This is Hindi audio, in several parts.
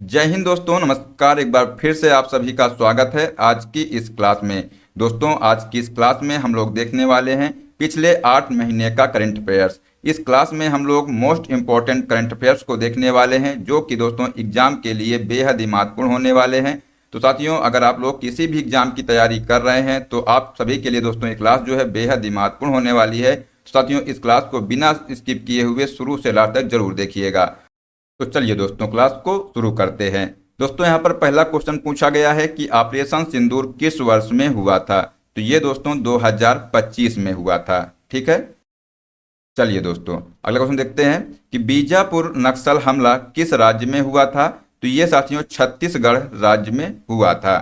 जय हिंद दोस्तों, नमस्कार। एक बार फिर से आप सभी का स्वागत है आज की इस क्लास में। दोस्तों, आज की इस क्लास में हम लोग देखने वाले हैं पिछले 8 महीने का करंट अफेयर्स। इस क्लास में हम लोग मोस्ट इम्पॉर्टेंट करंट अफेयर्स को देखने वाले हैं, जो कि दोस्तों एग्जाम के लिए बेहद ही महत्वपूर्ण होने वाले हैं। तो साथियों, अगर आप लोग किसी भी एग्जाम की तैयारी कर रहे हैं तो आप सभी के लिए दोस्तों ये क्लास जो है बेहद ही महत्वपूर्ण होने वाली है। तो साथियों, इस क्लास को बिना स्किप किए हुए शुरू से लास्ट तक जरूर देखिएगा। तो चलिए दोस्तों, क्लास को शुरू करते हैं। दोस्तों, यहाँ पर पहला क्वेश्चन पूछा गया है कि ऑपरेशन सिंदूर किस वर्ष में हुआ था। तो ये दोस्तों 2025 में हुआ था। ठीक है। चलिए दोस्तों, अगला क्वेश्चन देखते हैं कि बीजापुर नक्सल हमला किस राज्य में हुआ था। तो ये साथियों छत्तीसगढ़ राज्य में हुआ था।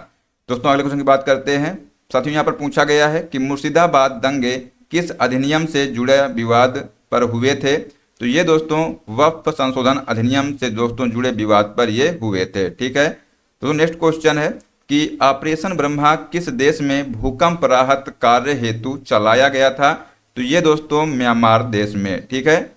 दोस्तों, अगले क्वेश्चन की बात करते हैं। साथियों, यहाँ पर पूछा गया है कि मुर्शिदाबाद दंगे किस अधिनियम से जुड़े विवाद पर हुए थे। तो ये दोस्तों वक्फ संशोधन अधिनियम से दोस्तों जुड़े विवाद पर ये हुए थे। ठीक है। तो नेक्स्ट क्वेश्चन है कि ऑपरेशन ब्रह्मा किस देश में भूकंप राहत कार्य हेतु चलाया गया था। तो ये दोस्तों म्यांमार देश में। ठीक है।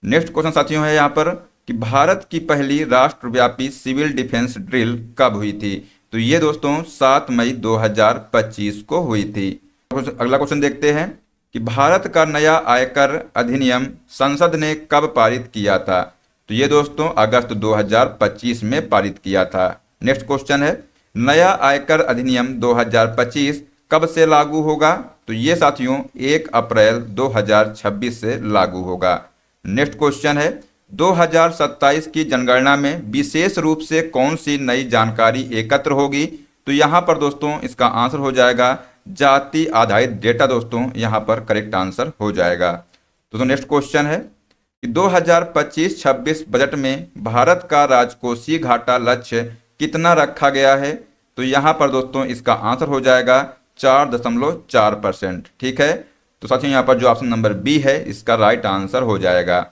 नेक्स्ट क्वेश्चन साथियों है यहाँ पर कि भारत की पहली राष्ट्रव्यापी सिविल डिफेंस ड्रिल कब हुई थी। तो ये दोस्तों 7 मई 2025 को हुई थी। अगला क्वेश्चन देखते हैं कि भारत का नया आयकर अधिनियम संसद ने कब पारित किया था। तो ये दोस्तों अगस्त 2025 में पारित किया था। नेक्स्ट क्वेश्चन है नया आयकर अधिनियम 2025 कब से लागू होगा। तो ये साथियों 1 अप्रैल 2026 से लागू होगा। नेक्स्ट क्वेश्चन है 2027 की जनगणना में विशेष रूप से कौन सी नई जानकारी एकत्र होगी। तो यहाँ पर दोस्तों इसका आंसर हो जाएगा जाति आधारित डेटा। दोस्तों यहाँ पर करेक्ट आंसर हो जाएगा। दोस्तों नेक्स्ट क्वेश्चन है कि 2025-26 बजट में भारत का राजकोषीय घाटा लक्ष्य कितना रखा गया है। तो यहाँ पर दोस्तों इसका आंसर हो जाएगा 4.4%। ठीक है। तो साथियों यहाँ पर जो ऑप्शन नंबर बी है इसका राइट आंसर हो जाएगा।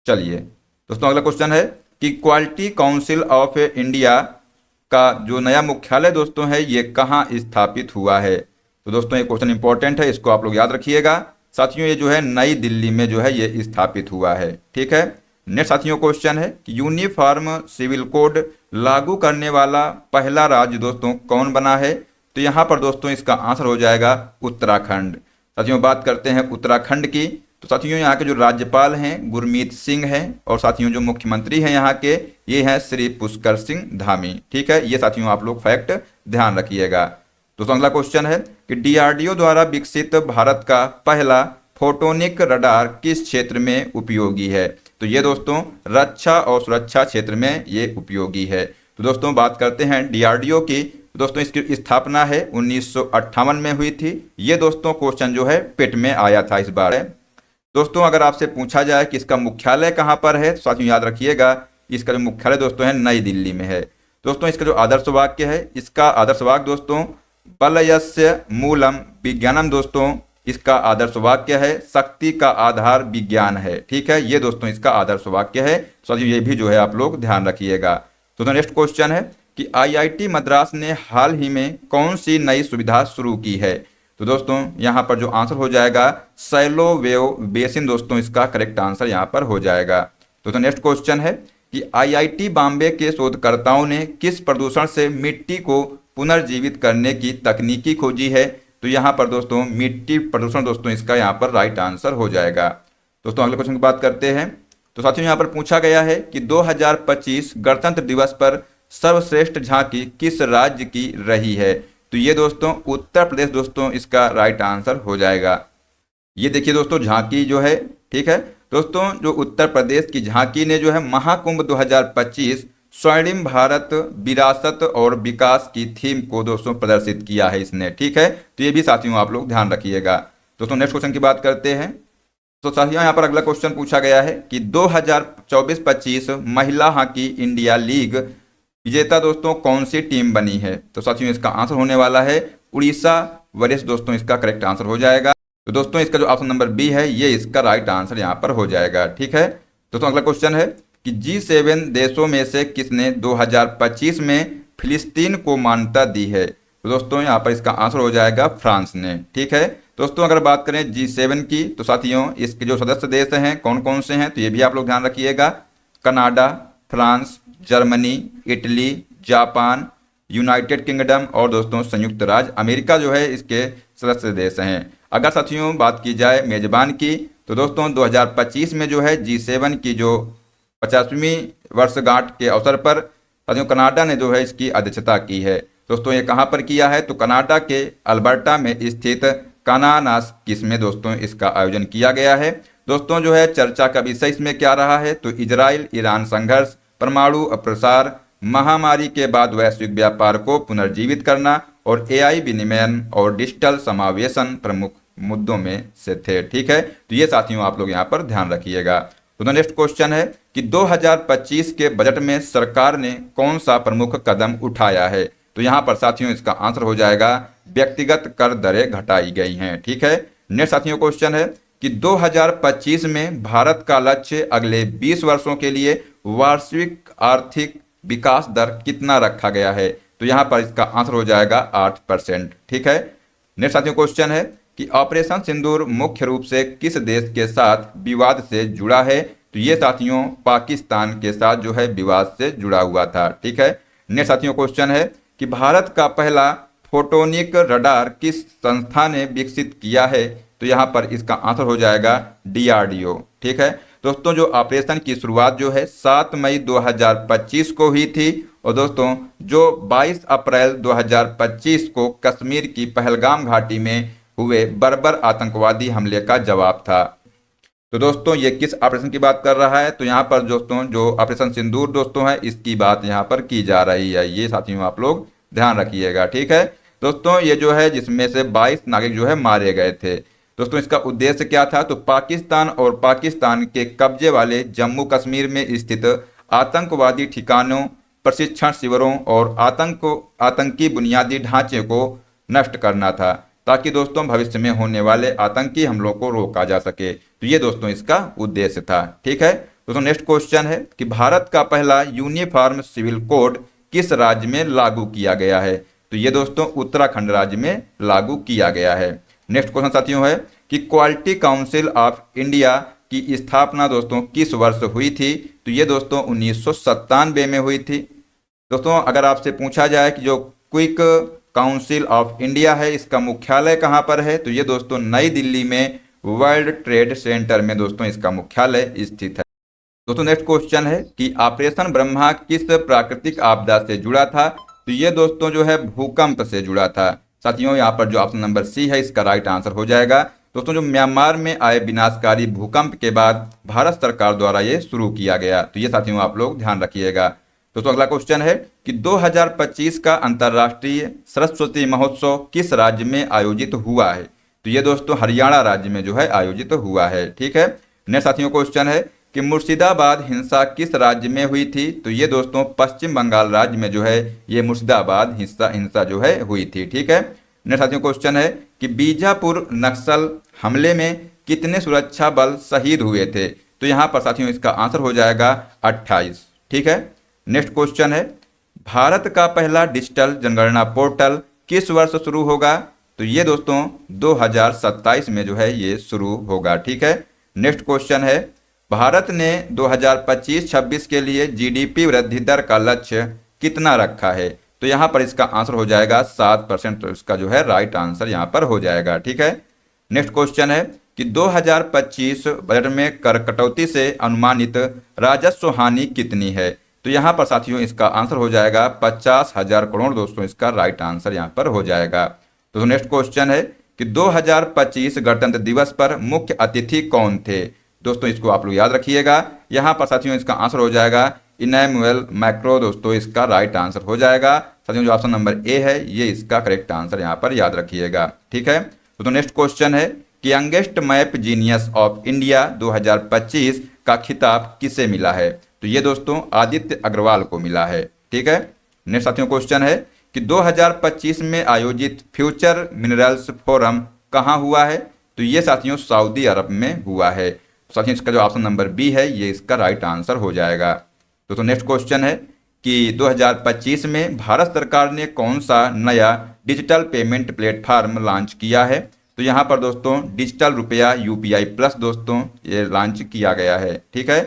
चलिए दोस्तों, अगला क्वेश्चन है कि क्वालिटी काउंसिल ऑफ इंडिया का जो नया मुख्यालय दोस्तों है ये कहाँ स्थापित हुआ है। तो दोस्तों ये क्वेश्चन इंपॉर्टेंट है, इसको आप लोग याद रखिएगा। साथियों ये जो है नई दिल्ली में जो है ये स्थापित हुआ है। ठीक है। नेक्स्ट साथियों क्वेश्चन है कि यूनिफॉर्म सिविल कोड लागू करने वाला पहला राज्य दोस्तों कौन बना है। तो यहाँ पर दोस्तों इसका आंसर हो जाएगा उत्तराखंड। साथियों बात करते हैं उत्तराखंड की। तो साथियों यहाँ के जो राज्यपाल हैं गुरमीत सिंह हैं और साथियों जो मुख्यमंत्री हैं यहाँ के ये हैं श्री पुष्कर सिंह धामी। ठीक है। ये साथियों आप लोग फैक्ट ध्यान रखिएगा। दोस्तों अगला क्वेश्चन है कि डीआरडीओ द्वारा विकसित भारत का पहला फोटोनिक रडार किस क्षेत्र में उपयोगी है। तो ये दोस्तों रक्षा और सुरक्षा क्षेत्र में ये उपयोगी है। तो दोस्तों बात करते हैं डीआरडीओ की। दोस्तों इसकी स्थापना है 1958 में हुई थी। ये दोस्तों क्वेश्चन जो है पेट में आया था इस बार। दोस्तों अगर आपसे पूछा जाए कि इसका मुख्यालय कहाँ पर है तो साथियों याद रखिएगा इसका जो मुख्यालय दोस्तों है नई दिल्ली में है। दोस्तों इसका जो आदर्श वाक्य है, इसका आदर्श वाक्य दोस्तों बलयस्य मूलम विज्ञानम। दोस्तों इसका आदर्श वाक्य है शक्ति का आधार विज्ञान है। ठीक है। ये दोस्तों इसका आदर्श वाक्य है। साथियों ये भी जो है आप लोग ध्यान रखिएगा। दोस्तों नेक्स्ट क्वेश्चन है कि आईआईटी मद्रास ने हाल ही में कौन सी नई सुविधा शुरू की है। तो दोस्तों यहाँ पर जो आंसर हो जाएगा सैलो वेव बेसिन। दोस्तों इसका करेक्ट आंसर यहाँ पर हो जाएगा। दोस्तों नेक्स्ट क्वेश्चन है कि आईआईटी बॉम्बे के शोधकर्ताओं ने किस प्रदूषण से मिट्टी को पुनर्जीवित करने की तकनीकी खोजी है। तो यहाँ पर दोस्तों मिट्टी प्रदूषण दोस्तों इसका यहाँ पर राइट आंसर हो जाएगा। दोस्तों अगले क्वेश्चन की बात करते हैं। तो साथियों यहाँ पर पूछा गया है कि 2025 गणतंत्र दिवस पर सर्वश्रेष्ठ झांकी किस राज्य की रही है। तो ये दोस्तों उत्तर प्रदेश दोस्तों इसका राइट आंसर हो जाएगा। ये देखिए दोस्तों झांकी जो है। ठीक है। दोस्तों जो उत्तर प्रदेश की झांकी ने जो है महाकुंभ 2025 स्वर्णिम भारत विरासत और विकास की थीम को दोस्तों प्रदर्शित किया है इसने। ठीक है। तो ये भी साथियों आप लोग ध्यान रखिएगा। दोस्तों नेक्स्ट क्वेश्चन की बात करते हैं। तो साथियों यहाँ पर अगला क्वेश्चन पूछा गया है कि 2024-25 महिला हॉकी इंडिया लीग विजेता दोस्तों कौन सी टीम बनी है। तो साथियों इसका आंसर होने वाला है उड़ीसा वरिष्ठ। दोस्तों इसका करेक्ट आंसर हो जाएगा। तो दोस्तों इसका जो ऑप्शन नंबर बी है ये इसका राइट आंसर यहाँ पर हो जाएगा। ठीक है। दोस्तों अगला क्वेश्चन है कि G7 देशों में से किसने 2025 में फिलिस्तीन को मान्यता दी है। तो दोस्तों यहाँ पर इसका आंसर हो जाएगा फ्रांस ने। ठीक है। दोस्तों अगर बात करें G7 की तो साथियों इसके जो सदस्य देश हैं कौन कौन से हैं तो ये भी आप लोग ध्यान रखिएगा। Canada, France, Germany, Italy, Japan, United kingdom और दोस्तों संयुक्त राज्य अमेरिका जो है इसके सदस्य देश हैं। अगर साथियों बात की जाए मेजबान की, तो दोस्तों 2025 में जो है G7 की जो 50वीं वर्षगांठ के अवसर पर साथियों कनाडा ने जो है इसकी अध्यक्षता की है। दोस्तों ये कहाँ पर किया है, तो कनाडा के अल्बर्टा में स्थित कानानास्किस में दोस्तों इसका आयोजन किया गया है। दोस्तों जो है चर्चा का विषय इसमें क्या रहा है, तो इजराइल ईरान संघर्ष, परमाणु अप्रसार, महामारी के बाद वैश्विक व्यापार को पुनर्जीवित करना और एआई विनिमयन और डिजिटल समावेशन प्रमुख मुद्दों में से थे। ठीक है, तो ये साथियों आप लोग यहाँ पर ध्यान रखिएगा। तो नेक्स्ट क्वेश्चन है कि 2025 के बजट में सरकार ने कौन सा प्रमुख कदम उठाया है, तो यहाँ पर साथियों इसका आंसर हो जाएगा व्यक्तिगत कर दरें घटाई गई हैं। ठीक है, नेक्स्ट साथियों क्वेश्चन है कि 2025 में भारत का लक्ष्य अगले 20 वर्षों के लिए वार्षिक आर्थिक विकास दर कितना रखा गया है, तो यहाँ पर इसका आंसर हो जाएगा 8%। ठीक है, नेक्स्ट साथियों क्वेश्चन है कि ऑपरेशन सिंदूर मुख्य रूप से किस देश के साथ विवाद से जुड़ा है, तो ये साथियों पाकिस्तान के साथ जो है विवाद से जुड़ा हुआ था। ठीक है, नेक्स्ट साथियों क्वेश्चन है कि भारत का पहला फोटोनिक रडार किस संस्था ने विकसित किया है, तो यहाँ पर इसका आंसर हो जाएगा DRDO। ठीक है दोस्तों, जो ऑपरेशन की शुरुआत जो है 7 मई 2025 को हुई थी और दोस्तों जो 22 अप्रैल 2025 को कश्मीर की पहलगाम घाटी में हुए बर्बर आतंकवादी हमले का जवाब था। तो दोस्तों ये किस ऑपरेशन की बात कर रहा है, तो यहाँ पर दोस्तों जो ऑपरेशन सिंदूर दोस्तों है इसकी बात यहाँ पर की जा रही है। ये साथियों आप लोग ध्यान रखिएगा। ठीक है दोस्तों, ये जो है जिसमें से 22 नागरिक जो है मारे गए थे। दोस्तों इसका उद्देश्य क्या था, तो पाकिस्तान और पाकिस्तान के कब्जे वाले जम्मू कश्मीर में स्थित आतंकवादी ठिकानों, प्रशिक्षण शिविरों और आतंकी बुनियादी ढांचे को नष्ट करना था, ताकि दोस्तों भविष्य में होने वाले आतंकी हमलों को रोका जा सके। तो ये दोस्तों इसका उद्देश्य था। ठीक है दोस्तों, नेक्स्ट क्वेश्चन है कि भारत का पहला यूनिफॉर्म सिविल कोड किस राज्य में लागू किया गया है, तो ये दोस्तों उत्तराखंड राज्य में लागू किया गया है। नेक्स्ट क्वेश्चन साथियों है कि क्वालिटी काउंसिल ऑफ इंडिया की स्थापना दोस्तों किस वर्ष हुई थी, तो ये दोस्तों 1997 में हुई थी। दोस्तों अगर आपसे पूछा जाए कि जो क्विक काउंसिल ऑफ इंडिया है इसका मुख्यालय कहाँ पर है, तो ये दोस्तों नई दिल्ली में वर्ल्ड ट्रेड सेंटर में दोस्तों इसका मुख्यालय स्थित है। दोस्तों नेक्स्ट क्वेश्चन है कि ऑपरेशन ब्रह्मा किस प्राकृतिक आपदा से जुड़ा था, तो ये दोस्तों जो है भूकंप से जुड़ा था। साथियों यहाँ पर जो ऑप्शन नंबर सी है इसका राइट आंसर हो जाएगा। दोस्तों जो म्यांमार में आए विनाशकारी भूकंप के बाद भारत सरकार द्वारा ये शुरू किया गया, तो ये साथियों आप लोग ध्यान रखिएगा। दोस्तों अगला क्वेश्चन है कि 2025 का अंतर्राष्ट्रीय सरस्वती महोत्सव किस राज्य में आयोजित हुआ है, तो ये दोस्तों हरियाणा राज्य में जो है आयोजित हुआ है। ठीक है, नेक्स्ट साथियों क्वेश्चन है कि मुर्शिदाबाद हिंसा किस राज्य में हुई थी, तो ये दोस्तों पश्चिम बंगाल राज्य में जो है ये मुर्शिदाबाद हिंसा जो है हुई थी। ठीक है, नेक्स्ट साथियों क्वेश्चन है कि बीजापुर नक्सल हमले में कितने सुरक्षा बल शहीद हुए थे, तो यहाँ पर साथियों इसका आंसर हो जाएगा 28। ठीक है, नेक्स्ट क्वेश्चन है भारत का पहला डिजिटल जनगणना पोर्टल किस वर्ष शुरू होगा, तो ये दोस्तों 2027 में जो है ये शुरू होगा। ठीक है, नेक्स्ट क्वेश्चन है भारत ने 2025-26 के लिए जीडीपी वृद्धि दर का लक्ष्य कितना रखा है, तो यहाँ पर इसका आंसर हो जाएगा 7%। तो इसका जो है राइट आंसर यहाँ पर हो जाएगा। ठीक है, नेक्स्ट क्वेश्चन है कि 2025 बजट में कर कटौती से अनुमानित राजस्व हानि कितनी है, तो यहाँ पर साथियों इसका आंसर हो जाएगा 50,000 करोड़। दोस्तों इसका राइट आंसर यहाँ पर हो जाएगा। तो नेक्स्ट क्वेश्चन है कि 2025 गणतंत्र दिवस पर मुख्य अतिथि कौन थे, दोस्तों इसको आप लोग याद रखिएगा। यहाँ पर साथियों इसका आंसर हो जाएगा इनैमुअल मैक्रो। दोस्तों इसका राइट आंसर हो जाएगा। साथियों जो ऑप्शन नंबर ए है ये इसका करेक्ट आंसर यहाँ पर याद रखिएगा। ठीक है, तो नेक्स्ट क्वेश्चन है कि youngest map genius of India 2025 का खिताब किसे मिला है, तो ये दोस्तों आदित्य अग्रवाल को मिला है। ठीक है, नेक्स्ट साथियों क्वेश्चन है कि 2025 में आयोजित फ्यूचर मिनरल्स फोरम कहाँ हुआ है, तो ये साथियों सऊदी अरब में हुआ है। साथियों इसका जो ऑप्शन नंबर बी है ये इसका राइट आंसर हो जाएगा। दोस्तों नेक्स्ट क्वेश्चन है कि 2025 में भारत सरकार ने कौन सा नया डिजिटल पेमेंट प्लेटफॉर्म लॉन्च किया है, तो यहाँ पर दोस्तों डिजिटल रुपया UPI प्लस दोस्तों ये लॉन्च किया गया है। ठीक है,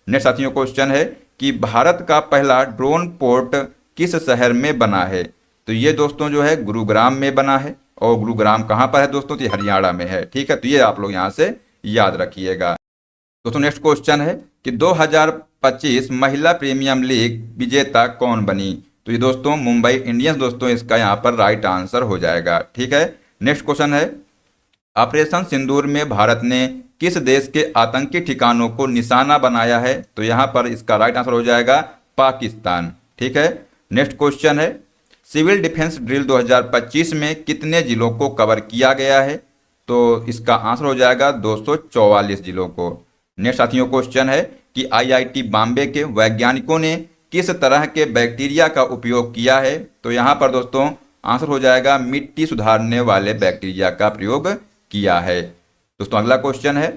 नेक्स्ट साथियों क्वेश्चन है कि भारत का पहला ड्रोन पोर्ट किस शहर में बना है? तो ये दोस्तों जो है गुरुग्राम में बना है। और गुरुग्राम कहाँ पर है दोस्तों? तो ये हरियाणा में है। ठीक है, तो ये आप लोग यहाँ से याद रखिएगा। दोस्तों नेक्स्ट क्वेश्चन है कि 2025 महिला प्रीमियम लीग विजेता कौन बनी? तो ये दोस्तों मुंबई इंडियंस दोस्तों इसका यहाँ पर राइट आंसर हो जाएगा। ठीक है, नेक्स्ट क्वेश्चन है ऑपरेशन सिंदूर में भारत ने किस देश के आतंकी ठिकानों को निशाना बनाया है? तो यहाँ पर इसका राइट आंसर हो जाएगा पाकिस्तान। ठीक है, नेक्स्ट क्वेश्चन है सिविल डिफेंस ड्रिल 2025 में कितने जिलों को कवर किया गया है? तो इसका आंसर हो जाएगा 244 जिलों को। नेक्स्ट साथियों क्वेश्चन है कि आईआईटी बॉम्बे के वैज्ञानिकों ने किस तरह के बैक्टीरिया का उपयोग किया है? तो यहाँ पर दोस्तों आंसर हो जाएगा मिट्टी सुधारने वाले बैक्टीरिया का प्रयोग किया है। दोस्तों अगला क्वेश्चन है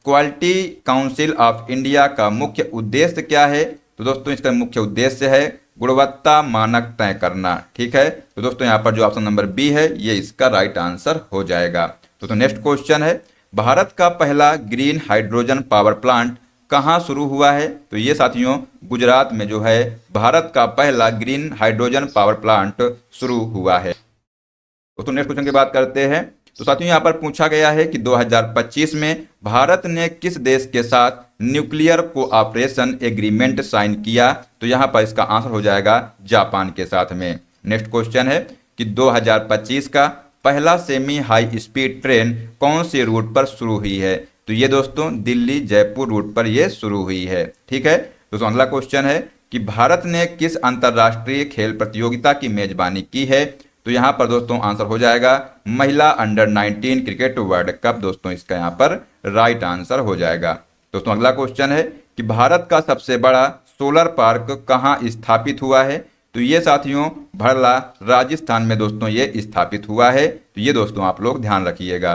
क्वालिटी काउंसिल ऑफ इंडिया का मुख्य उद्देश्य क्या है? तो दोस्तों इसका मुख्य उद्देश्य है गुणवत्ता मानक तय करना। ठीक है, तो दोस्तों यहाँ पर जो ऑप्शन नंबर बी है ये इसका राइट आंसर हो जाएगा। तो नेक्स्ट क्वेश्चन है भारत का पहला ग्रीन हाइड्रोजन पावर प्लांट कहाँ शुरू हुआ है? तो ये साथियों गुजरात में जो है भारत का पहला ग्रीन हाइड्रोजन पावर प्लांट शुरू हुआ है। दोस्तों नेक्स्ट क्वेश्चन की बात करते हैं। तो साथियों यहाँ पर पूछा गया है कि 2025 में भारत ने किस देश के साथ न्यूक्लियर कोऑपरेशन एग्रीमेंट साइन किया? तो यहाँ पर इसका आंसर हो जाएगा जापान के साथ में। नेक्स्ट क्वेश्चन है कि 2025 का पहला सेमी हाई स्पीड ट्रेन कौन से रूट पर शुरू हुई है? तो ये दोस्तों दिल्ली जयपुर रूट पर ये शुरू हुई है। ठीक है, दोस्तों अगला क्वेश्चन है कि भारत ने किस अंतर्राष्ट्रीय खेल प्रतियोगिता की मेजबानी की है? तो यहाँ पर दोस्तों आंसर हो जाएगा महिला अंडर 19 क्रिकेट वर्ल्ड कप। दोस्तों इसका यहाँ पर राइट आंसर हो जाएगा। दोस्तों अगला क्वेश्चन है कि भारत का सबसे बड़ा सोलर पार्क कहाँ स्थापित हुआ है? तो ये साथियों भरला राजस्थान में दोस्तों ये स्थापित हुआ है। तो ये दोस्तों आप लोग ध्यान रखिएगा।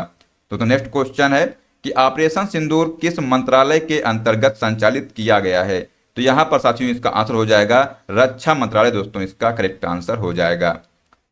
तो नेक्स्ट क्वेश्चन है कि ऑपरेशन सिंदूर किस मंत्रालय के अंतर्गत संचालित किया गया है? तो यहाँ पर साथियों इसका आंसर हो जाएगा रक्षा मंत्रालय। दोस्तों इसका करेक्ट आंसर हो जाएगा।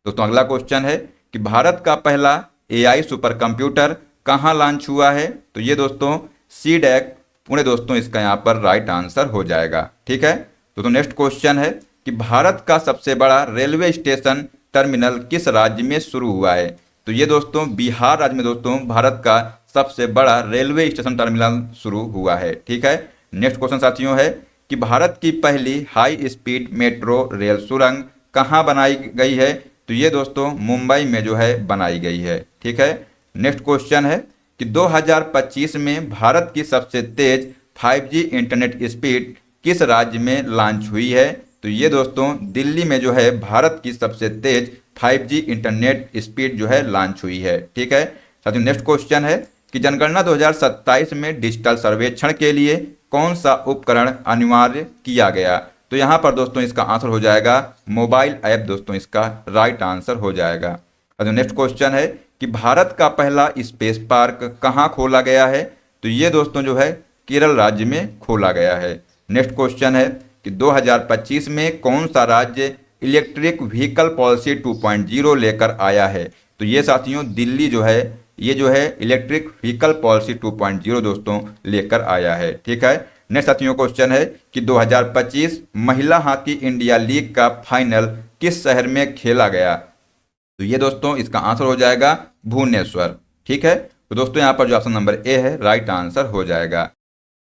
दोस्तों अगला क्वेश्चन है कि भारत का पहला एआई सुपर कंप्यूटर कहाँ लॉन्च हुआ है? तो ये दोस्तों सीडैक पुणे दोस्तों इसका यहाँ पर राइट आंसर हो जाएगा। ठीक है, तो नेक्स्ट क्वेश्चन है कि भारत का सबसे बड़ा रेलवे स्टेशन टर्मिनल किस राज्य में शुरू हुआ है? तो ये दोस्तों बिहार राज्य में दोस्तों भारत का सबसे बड़ा रेलवे स्टेशन टर्मिनल शुरू हुआ है। ठीक है, नेक्स्ट क्वेश्चन साथियों है कि भारत की पहली हाई स्पीड मेट्रो रेल सुरंग कहाँ बनाई गई है? तो ये दोस्तों मुंबई में जो है बनाई गई है। ठीक है, नेक्स्ट क्वेश्चन है कि 2025 में भारत की सबसे तेज 5G इंटरनेट स्पीड किस राज्य में लॉन्च हुई है? तो ये दोस्तों दिल्ली में जो है भारत की सबसे तेज 5G इंटरनेट स्पीड जो है लॉन्च हुई है। ठीक है साथियों, नेक्स्ट क्वेश्चन है कि जनगणना 2027 में डिजिटल सर्वेक्षण के लिए कौन सा उपकरण अनिवार्य किया गया? तो यहाँ पर दोस्तों इसका आंसर हो जाएगा मोबाइल ऐप। दोस्तों इसका राइट आंसर हो जाएगा। नेक्स्ट क्वेश्चन है कि भारत का पहला स्पेस पार्क कहाँ खोला गया है? तो ये दोस्तों जो है केरल राज्य में खोला गया है। नेक्स्ट क्वेश्चन है कि 2025 में कौन सा राज्य इलेक्ट्रिक व्हीकल पॉलिसी 2.0 लेकर आया है? तो ये साथियों दिल्ली जो है ये जो है इलेक्ट्रिक व्हीकल पॉलिसी 2.0 दोस्तों लेकर आया है। ठीक है, नेक्स्ट साथियों क्वेश्चन है कि 2025 महिला हॉकी इंडिया लीग का फाइनल किस शहर में खेला गया? तो ये दोस्तों इसका आंसर हो जाएगा भुवनेश्वर। ठीक है, तो दोस्तों यहाँ पर जो ऑप्शन नंबर ए है राइट आंसर हो जाएगा।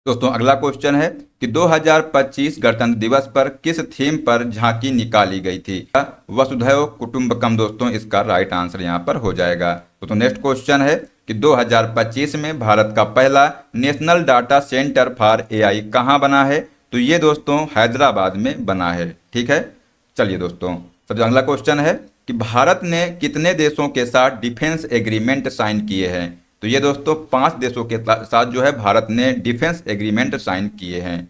दोस्तों अगला क्वेश्चन है कि 2025 गणतंत्र दिवस पर किस थीम पर झांकी निकाली गई थी? वसुधैव कुटुंबकम। दोस्तों इसका राइट आंसर यहाँ पर हो जाएगा। तो नेक्स्ट क्वेश्चन है कि 2025 में भारत का पहला national data centre for AI कहाँ बना है? तो ये दोस्तों हैदराबाद में बना है। ठीक है, चलिए दोस्तों सबसे अगला क्वेश्चन है कि भारत ने कितने देशों के साथ डिफेंस एग्रीमेंट साइन किए हैं? तो ये दोस्तों 5 देशों के साथ जो है भारत ने डिफेंस एग्रीमेंट साइन किए हैं।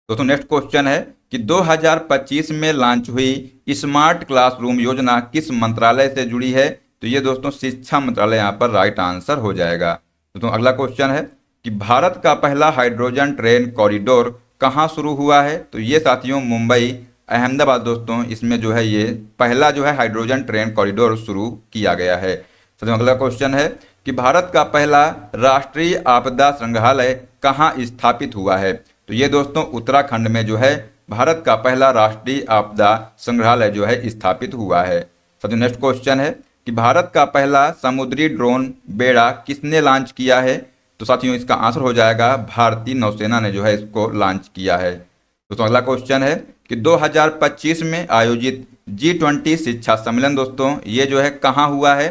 दोस्तों नेक्स्ट क्वेश्चन है कि 2025 में लॉन्च हुई स्मार्ट क्लासरूम योजना किस मंत्रालय से जुड़ी है? तो ये दोस्तों शिक्षा मंत्रालय यहाँ पर राइट आंसर हो जाएगा। दोस्तों अगला क्वेश्चन है कि भारत का पहला हाइड्रोजन ट्रेन कॉरिडोर कहाँ शुरू हुआ है? तो ये साथियों मुंबई अहमदाबाद दोस्तों इसमें जो है ये पहला जो है हाइड्रोजन ट्रेन कॉरिडोर शुरू किया गया है। साथियों अगला क्वेश्चन है कि भारत का पहला राष्ट्रीय आपदा संग्रहालय कहाँ स्थापित हुआ है? तो ये दोस्तों उत्तराखंड में जो है भारत का पहला राष्ट्रीय आपदा संग्रहालय जो है स्थापित हुआ है। साथियों नेक्स्ट क्वेश्चन है कि भारत का पहला समुद्री ड्रोन बेड़ा किसने लॉन्च किया है? तो साथियों इसका आंसर हो जाएगा भारतीय नौसेना ने जो है इसको लॉन्च किया है। दोस्तों अगला क्वेश्चन है कि 2025 में आयोजित G20 शिक्षा सम्मेलन दोस्तों ये जो है कहाँ हुआ है?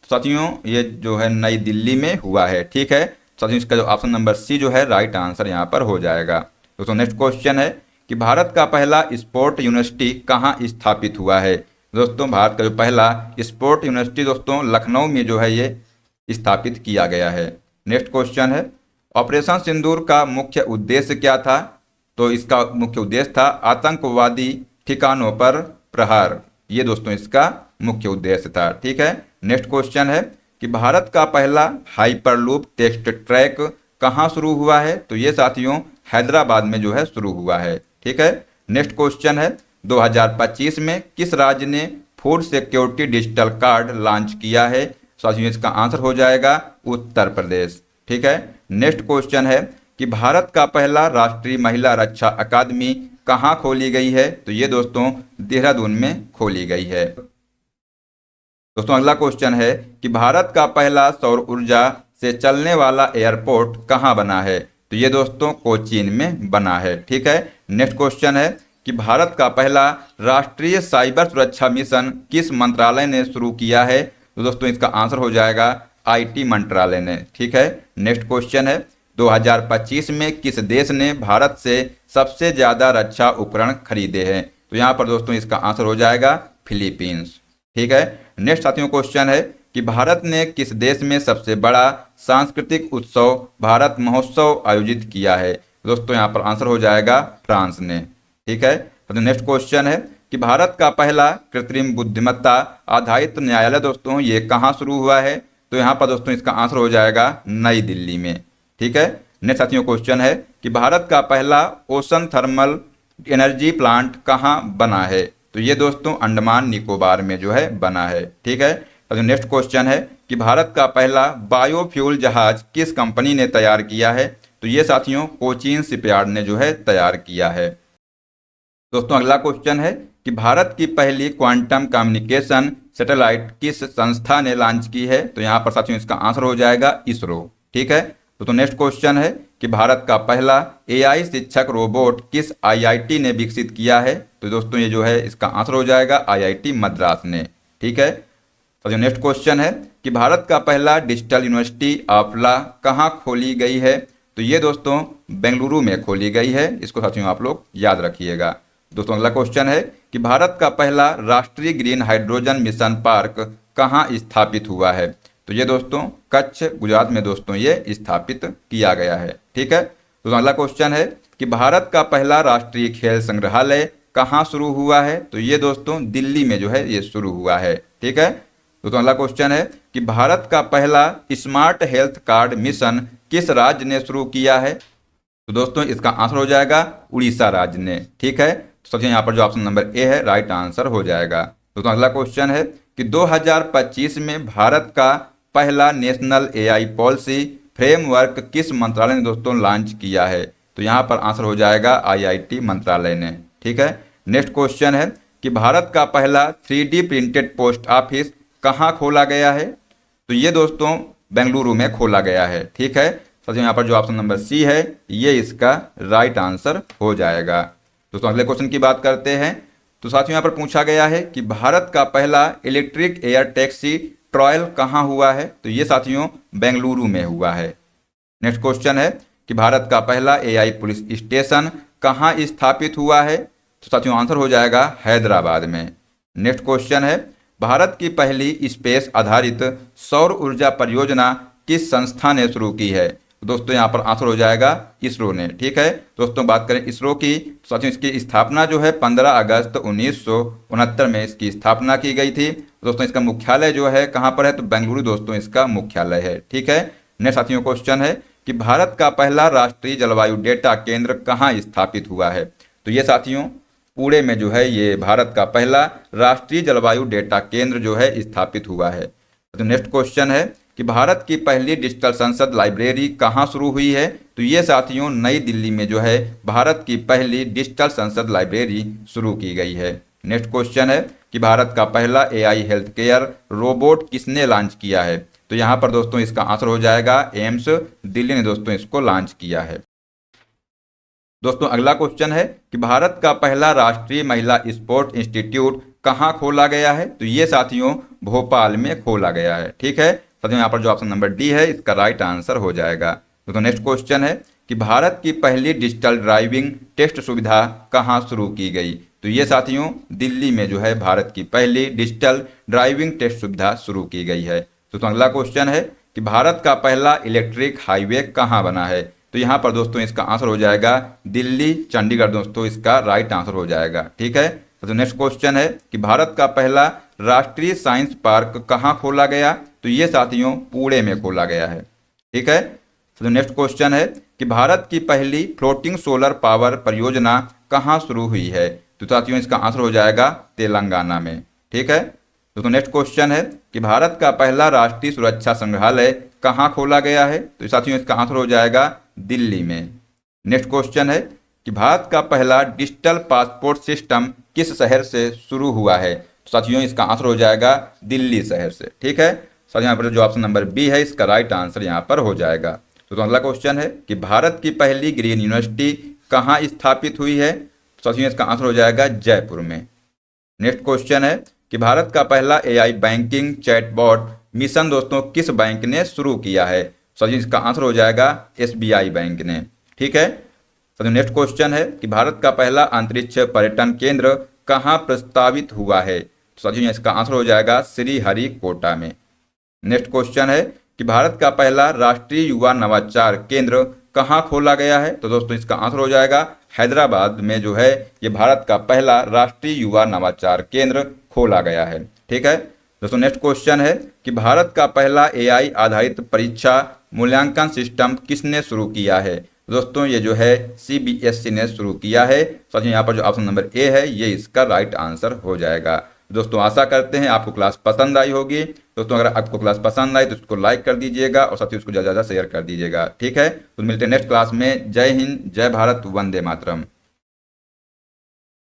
साथियों ये जो है नई दिल्ली में हुआ है। ठीक है साथियों, इसका जो ऑप्शन नंबर सी जो है राइट आंसर यहाँ पर हो जाएगा। दोस्तों नेक्स्ट क्वेश्चन है कि भारत का पहला स्पोर्ट यूनिवर्सिटी कहाँ स्थापित हुआ है? दोस्तों भारत का जो पहला स्पोर्ट यूनिवर्सिटी दोस्तों लखनऊ में जो है ये स्थापित किया गया है। नेक्स्ट क्वेश्चन है ऑपरेशन सिंदूर का मुख्य उद्देश्य क्या था? तो इसका मुख्य उद्देश्य था आतंकवादी ठिकानों पर प्रहार, ये दोस्तों इसका मुख्य उद्देश्य था। ठीक है नेक्स्ट क्वेश्चन है कि भारत का पहला हाइपरलूप टेस्ट ट्रैक कहाँ शुरू हुआ है? तो ये साथियों हैदराबाद में जो है शुरू हुआ है। ठीक है नेक्स्ट क्वेश्चन है 2025 में किस राज्य ने food security digital card launch किया है? साथियों इसका आंसर हो जाएगा उत्तर प्रदेश। ठीक है नेक्स्ट क्वेश्चन है कि भारत का पहला राष्ट्रीय महिला रक्षा अकादमी कहाँ खोली गई है? तो ये दोस्तों देहरादून में खोली गई है। दोस्तों अगला क्वेश्चन है कि भारत का पहला सौर ऊर्जा से चलने वाला एयरपोर्ट कहाँ बना है? तो ये दोस्तों कोचीन में बना है। ठीक है नेक्स्ट क्वेश्चन है कि भारत का पहला राष्ट्रीय साइबर सुरक्षा मिशन किस मंत्रालय ने शुरू किया है? तो दोस्तों इसका आंसर हो जाएगा IT मंत्रालय ने। ठीक है नेक्स्ट क्वेश्चन है 2025 में किस देश ने भारत से सबसे ज़्यादा रक्षा उपकरण खरीदे हैं? तो यहाँ पर दोस्तों इसका आंसर हो जाएगा फिलीपींस। ठीक है नेक्स्ट साथियों क्वेश्चन है कि भारत ने किस देश में सबसे बड़ा सांस्कृतिक उत्सव भारत महोत्सव आयोजित किया है? दोस्तों यहाँ पर आंसर हो जाएगा फ्रांस ने। ठीक है तो नेक्स्ट क्वेश्चन है कि भारत का पहला कृत्रिम बुद्धिमत्ता आधारित न्यायालय दोस्तों ये कहाँ शुरू हुआ है? तो यहाँ पर दोस्तों इसका आंसर हो जाएगा नई दिल्ली में। ठीक है नेक्स्ट साथियों क्वेश्चन है कि भारत का पहला ओशन थर्मल एनर्जी प्लांट कहाँ बना है? तो ये दोस्तों अंडमान निकोबार में जो है बना है। ठीक है तो नेक्स्ट क्वेश्चन है कि भारत का पहला बायोफ्यूल जहाज किस कंपनी ने तैयार किया है? तो ये साथियों कोचीन शिपयार्ड ने जो है तैयार किया है। दोस्तों अगला क्वेश्चन है कि भारत की पहली क्वांटम कम्युनिकेशन सैटेलाइट किस संस्था ने लॉन्च की है? तो यहाँ पर साथियों इसका आंसर हो जाएगा इसरो। ठीक है तो नेक्स्ट क्वेश्चन है कि भारत का पहला AI शिक्षक रोबोट किस IIT ने विकसित किया है? तो दोस्तों ये जो है इसका आंसर हो जाएगा IIT मद्रास ने। ठीक है तो नेक्स्ट क्वेश्चन है कि भारत का पहला डिजिटल यूनिवर्सिटी ऑफ लॉ कहाँ खोली गई है? तो ये दोस्तों बेंगलुरु में खोली गई है, इसको साथियों आप लोग याद रखिएगा। दोस्तों अगला क्वेश्चन है कि भारत का पहला राष्ट्रीय ग्रीन हाइड्रोजन मिशन पार्क कहाँ स्थापित हुआ है? तो ये दोस्तों कच्छ गुजरात में दोस्तों ये स्थापित किया गया है। ठीक है तो अगला क्वेश्चन है कि भारत का पहला राष्ट्रीय खेल संग्रहालय कहाँ शुरू हुआ है? तो ये दोस्तों दिल्ली में जो है ये शुरू हुआ है। ठीक है दोस्तों अगला क्वेश्चन है कि भारत का पहला स्मार्ट हेल्थ कार्ड मिशन किस राज्य ने शुरू किया है? तो दोस्तों इसका आंसर हो जाएगा उड़ीसा राज्य ने। ठीक है तो सबसे यहाँ पर जो ऑप्शन नंबर ए है राइट आंसर हो जाएगा। दोस्तों अगला क्वेश्चन है कि 2025 में भारत का पहला नेशनल AI पॉलिसी फ्रेमवर्क किस मंत्रालय ने दोस्तों लॉन्च किया है? तो यहाँ पर आंसर हो जाएगा IIT मंत्रालय ने। ठीक है नेक्स्ट क्वेश्चन है कि भारत का पहला 3D प्रिंटेड पोस्ट ऑफिस कहाँ खोला गया है? तो ये दोस्तों बेंगलुरु में खोला गया है। ठीक है साथियों यहाँ पर जो ऑप्शन नंबर सी है ये इसका राइट आंसर हो जाएगा। दोस्तों अगले क्वेश्चन की बात करते हैं। तो साथियों यहाँ पर पूछा गया है कि भारत का पहला इलेक्ट्रिक एयर टैक्सी ट्रायल कहाँ हुआ है? तो ये साथियों बेंगलुरु में हुआ है। नेक्स्ट क्वेश्चन है कि भारत का पहला AI पुलिस स्टेशन कहाँ स्थापित हुआ है? तो साथियों आंसर हो जाएगा हैदराबाद में। नेक्स्ट क्वेश्चन है भारत की पहली स्पेस आधारित सौर ऊर्जा परियोजना किस संस्था ने शुरू की है? दोस्तों यहाँ पर आंसर हो जाएगा इसरो ने। ठीक है दोस्तों बात करें इसरो की तो साथियों इसकी स्थापना जो है 15 अगस्त 1969 में इसकी स्थापना की गई थी। दोस्तों इसका मुख्यालय जो है कहाँ पर है? तो बेंगलुरु दोस्तों इसका मुख्यालय है। ठीक है नेक्स्ट साथियों क्वेश्चन है कि भारत का पहला राष्ट्रीय जलवायु डेटा केंद्र कहाँ स्थापित हुआ है? तो ये साथियों पुणे में जो है ये भारत का पहला राष्ट्रीय जलवायु डेटा केंद्र जो है स्थापित हुआ है। तो नेक्स्ट क्वेश्चन है कि भारत की पहली डिजिटल संसद लाइब्रेरी कहाँ शुरू हुई है? तो ये साथियों नई दिल्ली में जो है भारत की पहली डिजिटल संसद लाइब्रेरी शुरू की गई है। नेक्स्ट क्वेश्चन है कि भारत का पहला एआई हेल्थ केयर रोबोट किसने लॉन्च किया है? तो यहाँ पर दोस्तों इसका आंसर हो जाएगा एम्स दिल्ली ने दोस्तों इसको लॉन्च किया है। दोस्तों अगला क्वेश्चन है कि भारत का पहला राष्ट्रीय महिला स्पोर्ट इंस्टीट्यूट कहाँ खोला गया है? तो ये साथियों भोपाल में खोला गया है। ठीक है साथियों, यहाँ पर जो ऑप्शन नंबर डी है इसका राइट आंसर हो जाएगा। दोस्तों नेक्स्ट क्वेश्चन है कि भारत की पहली डिजिटल ड्राइविंग टेस्ट सुविधा कहाँ शुरू की गई? तो ये साथियों दिल्ली में जो है भारत की पहली डिजिटल ड्राइविंग टेस्ट सुविधा शुरू की गई है। दोस्तों अगला क्वेश्चन है कि भारत का पहला इलेक्ट्रिक हाईवे कहाँ बना है? तो यहाँ पर दोस्तों इसका आंसर हो जाएगा दिल्ली चंडीगढ़, दोस्तों इसका राइट आंसर हो जाएगा। ठीक है तो नेक्स्ट क्वेश्चन है कि भारत का पहला राष्ट्रीय साइंस पार्क कहाँ खोला गया? तो ये साथियों पुणे में खोला गया है। ठीक है तो नेक्स्ट क्वेश्चन है कि भारत की पहली फ्लोटिंग सोलर पावर परियोजना कहाँ शुरू हुई है? तो साथियों इसका आंसर हो जाएगा तेलंगाना में। ठीक है दोस्तों नेक्स्ट क्वेश्चन है कि भारत का पहला राष्ट्रीय सुरक्षा संग्रहालय कहाँ खोला गया है? तो साथियों इसका आंसर हो जाएगा दिल्ली में। नेक्स्ट क्वेश्चन है कि भारत का पहला डिजिटल पासपोर्ट सिस्टम किस शहर से शुरू हुआ है? तो साथियों इसका आंसर हो जाएगा दिल्ली शहर से। ठीक है साथियों यहाँ पर जो ऑप्शन नंबर बी है इसका राइट आंसर यहाँ पर हो जाएगा। तो अगला क्वेश्चन है कि भारत की पहली ग्रीन यूनिवर्सिटी कहाँ स्थापित हुई है? तो साथियों इसका आंसर हो जाएगा जयपुर में। नेक्स्ट क्वेश्चन है कि भारत का पहला एआई बैंकिंग चैटबॉट मिशन दोस्तों किस बैंक ने शुरू किया है? साथियों इसका आंसर हो जाएगा एसबीआई बैंक ने। ठीक है साथियों नेक्स्ट क्वेश्चन है कि भारत का पहला अंतरिक्ष पर्यटन केंद्र कहाँ प्रस्तावित हुआ है? तो साथियों इसका आंसर हो जाएगा श्रीहरिकोटा में। नेक्स्ट क्वेश्चन है कि भारत का पहला राष्ट्रीय युवा नवाचार केंद्र कहाँ खोला गया है? तो दोस्तों इसका आंसर हो जाएगा हैदराबाद में जो है ये भारत का पहला राष्ट्रीय युवा नवाचार केंद्र खोला गया है। ठीक है दोस्तों नेक्स्ट क्वेश्चन है कि भारत का पहला एआई आधारित परीक्षा मूल्यांकन सिस्टम किसने शुरू किया है? दोस्तों ये जो है सीबीएसई ने शुरू किया है। साथियों यहाँ पर जो ऑप्शन नंबर ए है ये इसका राइट आंसर हो जाएगा। दोस्तों आशा करते हैं आपको क्लास पसंद आई होगी। दोस्तों अगर आपको क्लास पसंद आई तो उसको लाइक कर दीजिएगा और साथ ही उसको ज़्यादा से ज़्यादा शेयर कर दीजिएगा। ठीक है तो मिलते हैं नेक्स्ट क्लास में। जय हिंद, जय भारत, वंदे मातरम।